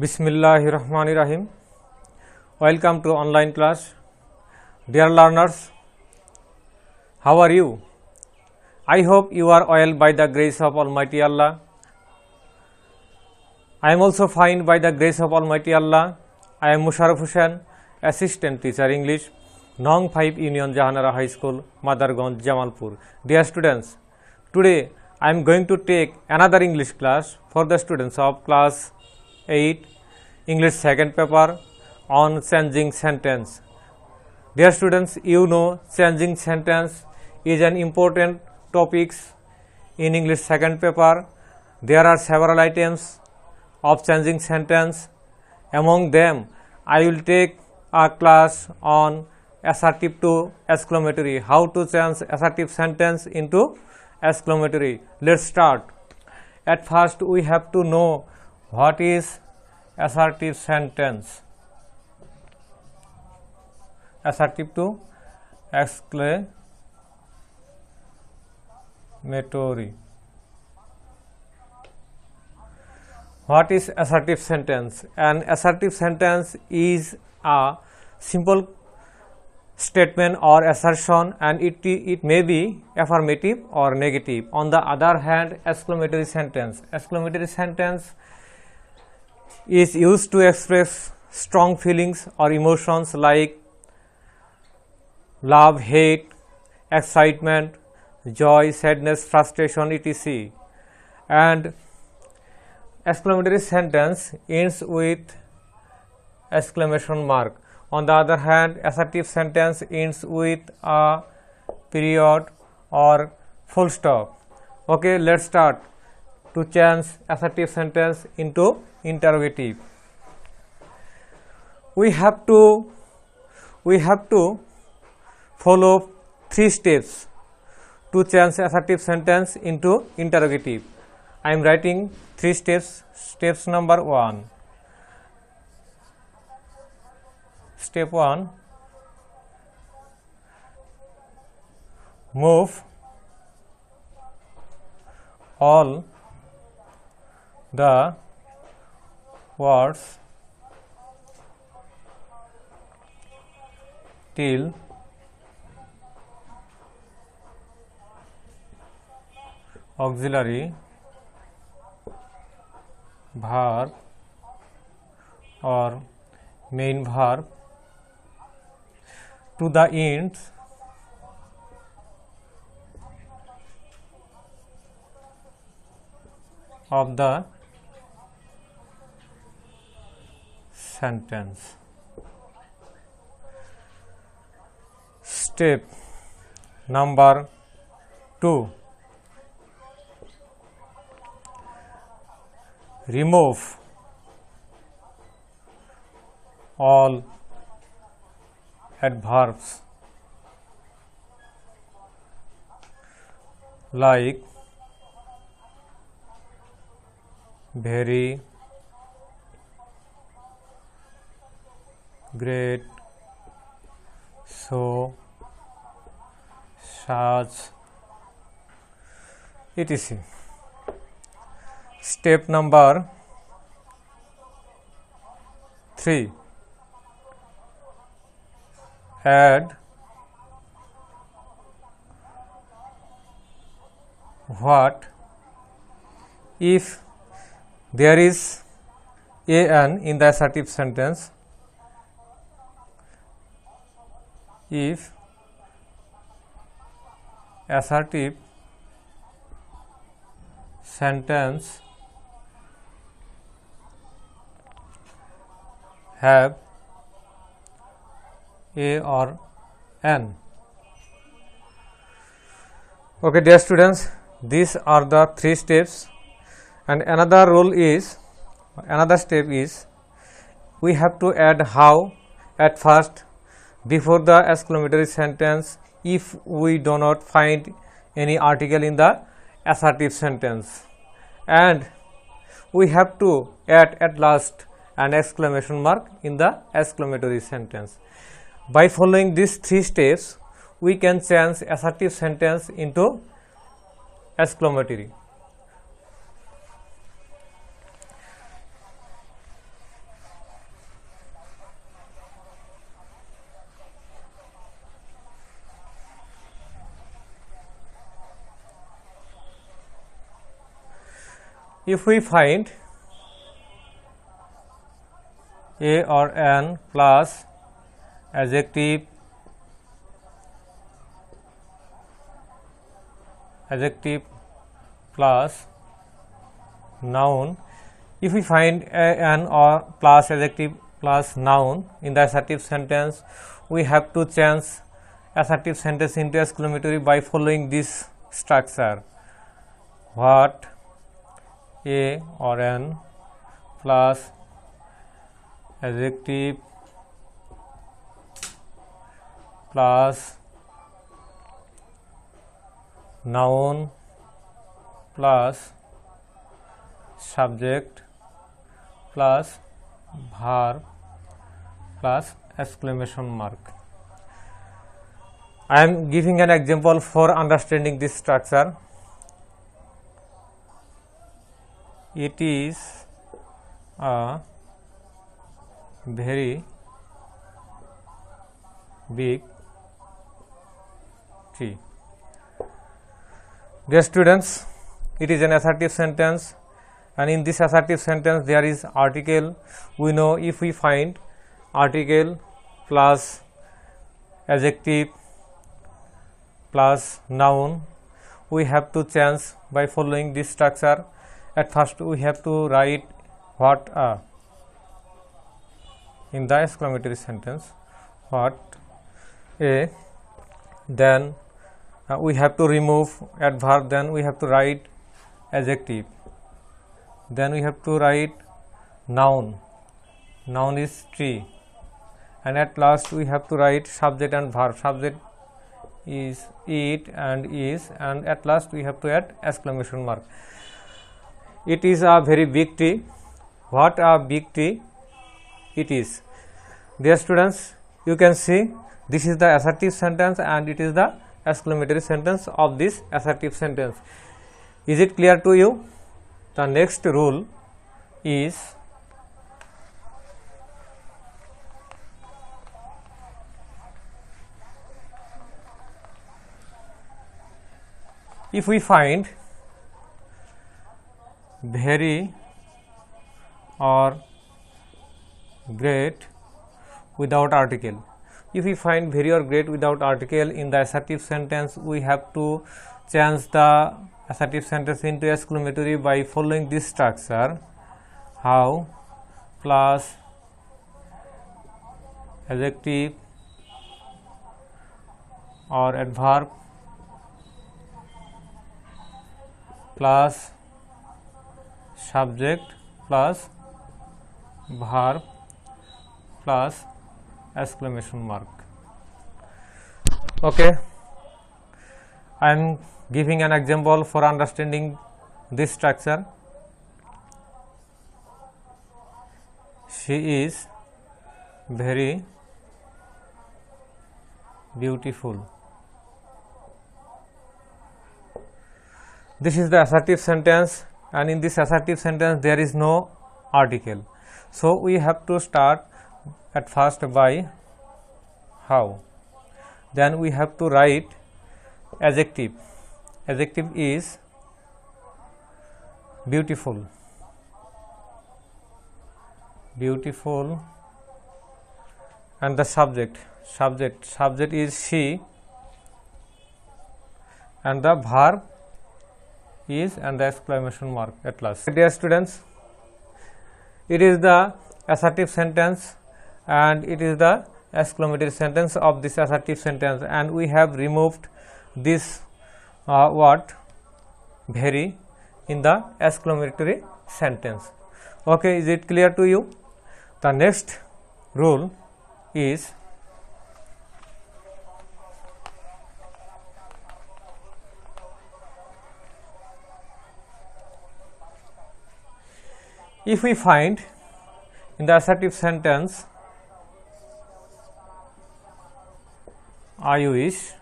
Bismillahirrahmanirrahim. Welcome to online class. Dear learners, how are you? I hope you are well by the grace of Almighty Allah. I am also fine by the grace of Almighty Allah. I am Musharraf Hussain, Assistant Teacher English, Nong 5 Union Jahanara High School, Madarganj, Jamalpur. Dear students, today I am going to take another English class for the students of class 8 English second paper on changing sentence. Dear students, you know changing sentence is an important topic in English second paper. There are several items of changing sentence. Among them, I will take a class on assertive to exclamatory, how to change assertive sentence into exclamatory. Let's start. At first, we have to know what is assertive sentence. Assertive to exclamatory. What is assertive sentence? An assertive sentence is a simple statement or assertion, and it may be affirmative or negative. On the other hand, exclamatory sentence is used to express strong feelings or emotions like love, hate, excitement, joy, sadness, frustration, etc. And exclamatory sentence ends with exclamation mark. On the other hand, assertive sentence ends with a period or full stop. Okay, let's start to change assertive sentence into interrogative. We have to follow 3 steps to change assertive sentence into interrogative. I am writing 3 steps. Steps number 1. Step 1. Move all the words till auxiliary verb or main verb to the ends of the sentence. Step number 2. Remove all adverbs like very, great, so, such, etc. Step number 3. Add what if there is an in the assertive sentence. If assertive sentence have a or an. Okay, dear students, these are the 3 steps, and another step is we have to add how at first before the exclamatory sentence if we do not find any article in the assertive sentence, and we have to add at last an exclamation mark in the exclamatory sentence. By following these 3 steps, we can change assertive sentence into exclamatory. if we find a or an plus adjective plus noun, if we find a, an or plus adjective plus noun in the assertive sentence, we have to change assertive sentence into exclamatory by following this structure. What a or an plus adjective plus noun plus subject plus verb plus exclamation mark. I am giving an example for understanding this structure. It is a very big tree. Dear students, it is an assertive sentence, and in this assertive sentence there is article. We know if we find article plus adjective plus noun, we have to change by following this structure. At first we have to write what a in the exclamatory sentence, what a, then we have to remove adverb, then we have to write adjective, then we have to write noun, noun is tree, and at last we have to write subject and verb, subject is it and is, and at last we have to add exclamation mark. It is a very big tree. What a big tree it is. Dear students, you can see this is the assertive sentence and it is the exclamatory sentence of this assertive sentence. Is it clear to you? The next rule is if we find very or great without article. If we find very or great without article in the assertive sentence, we have to change the assertive sentence into exclamatory by following this structure. How? Plus adjective or adverb plus subject plus verb plus exclamation mark. Okay, I am giving an example for understanding this structure. She is very beautiful. This is the assertive sentence, and in this assertive sentence there is no article. So we have to start at first by how. Then we have to write adjective. Adjective is beautiful. Beautiful. And the subject. Subject is she. And the verb is and the exclamation mark at last. Dear students, it is the assertive sentence and it is the exclamatory sentence of this assertive sentence, and we have removed this word very in the exclamatory sentence. Okay, is it clear to you? The next rule is if we find in the assertive sentence I wish,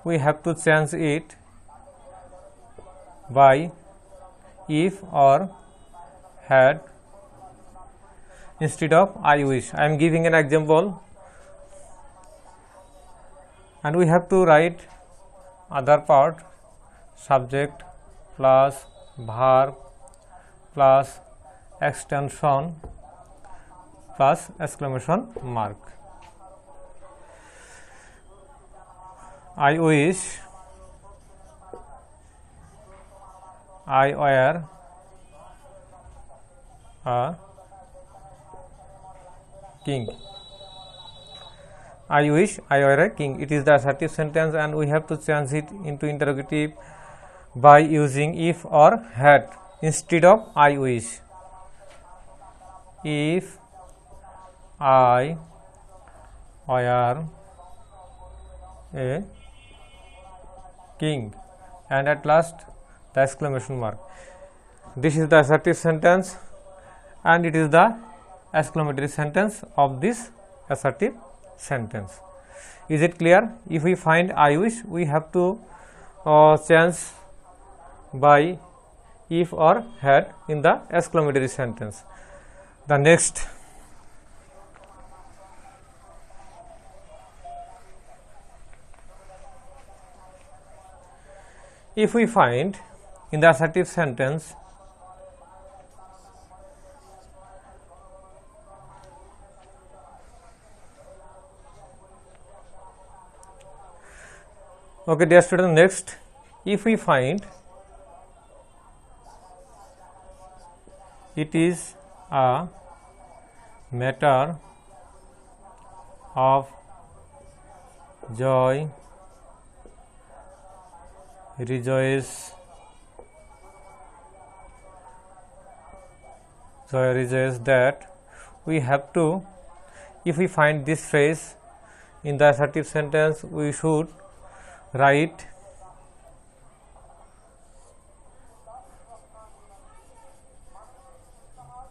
we have to change it by if or had instead of I wish. I am giving an example, and we have to write other part subject plus verb plus extension plus exclamation mark. I wish I were a king. I wish I were a king. It is the assertive sentence, and we have to change it into interrogative by using if or had instead of I wish. If I were a king, and at last the exclamation mark. This is the assertive sentence, and it is the exclamatory sentence of this assertive sentence. Is it clear? If we find I wish, we have to change by if or had in the exclamatory sentence. The next, if we find in the assertive sentence okay, dear student, next, if we find it is a matter of joy, rejoice that we have to, if we find this phrase in the assertive sentence, we should write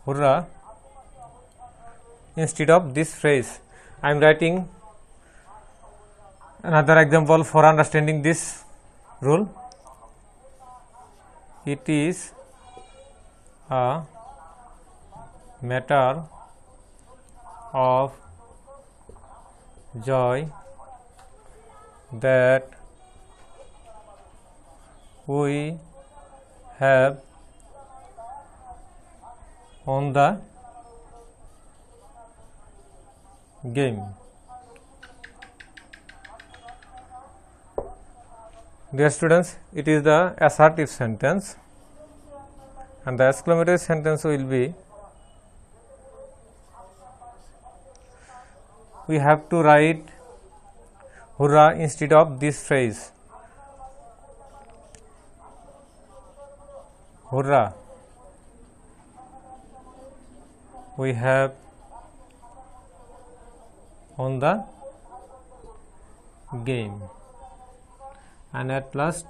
hurrah instead of this phrase. I am writing another example for understanding this rule. It is a matter of joy that we have won the game. Dear students, it is the assertive sentence, and the exclamatory sentence will be, we have to write hurrah instead of this phrase. Hurrah, we have won the game, and at last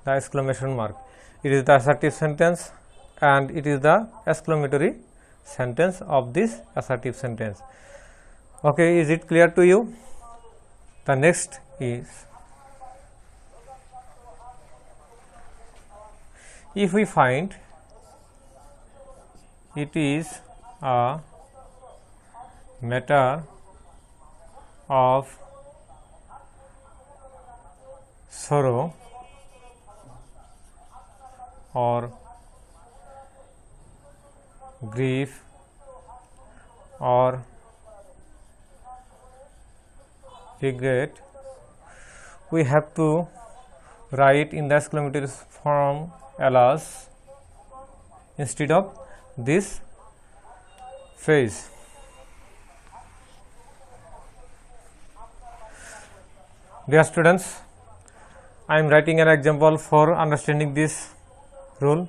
the exclamation mark. It is the assertive sentence, and it is the exclamatory sentence of this assertive sentence. Okay, is it clear to you? The next is, if we find it is a matter of sorrow or grief or regret, we have to write in the exclamatory form alas instead of this phrase. Dear students, I am writing an example for understanding this rule.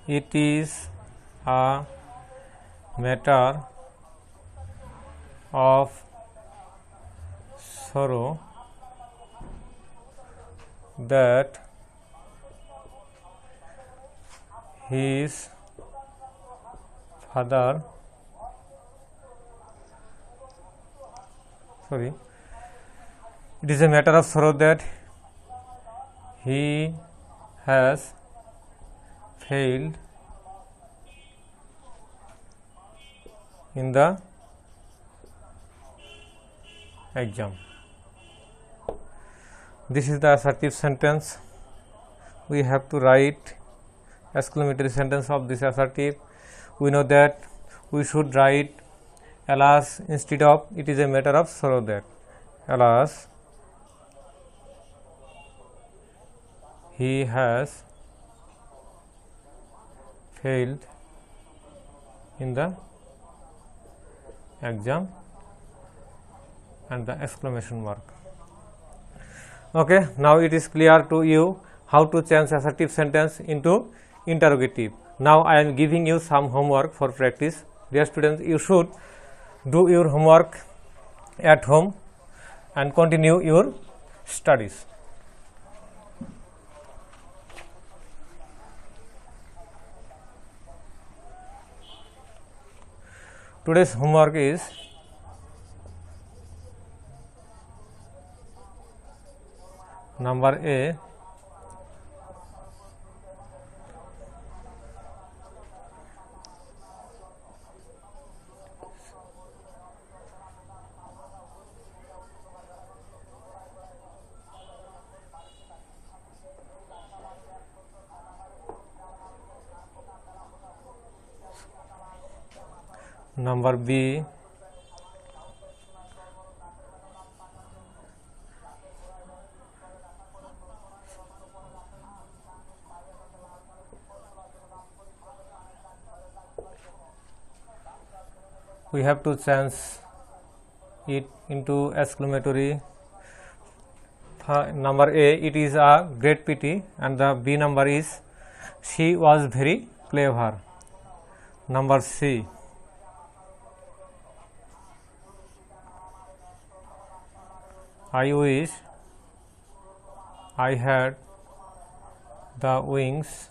It is a matter of sorrow that his father it is a matter of sorrow that he has failed in the exam. This is the assertive sentence, we have to write exclamatory sentence of this assertive. We know that we should write alas instead of it is a matter of sorrow that. Alas, he has failed in the exam and the exclamation mark. Okay, now it is clear to you how to change assertive sentence into interrogative. Now I am giving you some homework for practice. Dear students, you should do your homework at home and continue your studies. Today's homework is number A. Number B. We have to change it into exclamatory. Number A, it is a great pity, and the B number is she was very clever. Number C, I wish I had the wings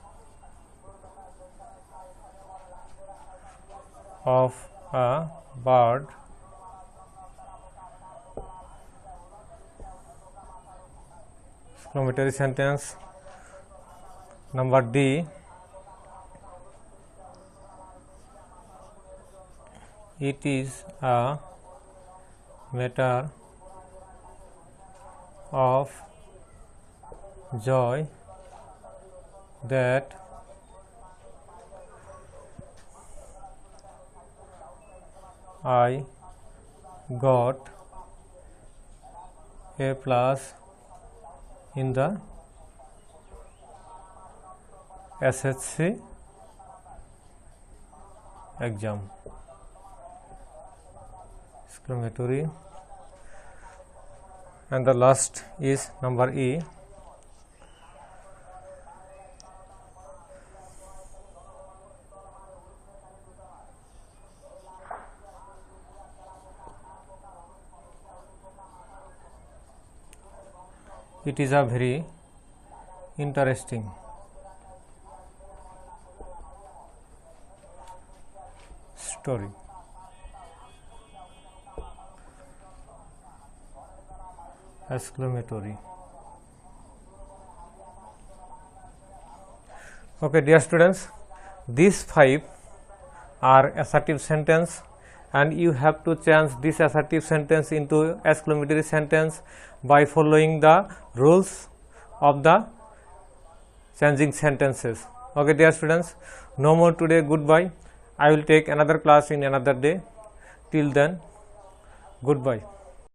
of a bird. Exclamatory sentence. Number D, it is a matter of joy that I got A plus in the SHC exam. Exclamatory. And the last is number E. It is a very interesting story. Exclamatory. Okay, dear students, these 5 are assertive sentence, and you have to change this assertive sentence into exclamatory sentence by following the rules of the changing sentences. Okay, dear students, no more today. Goodbye. I will take another class in another day. Till then, goodbye.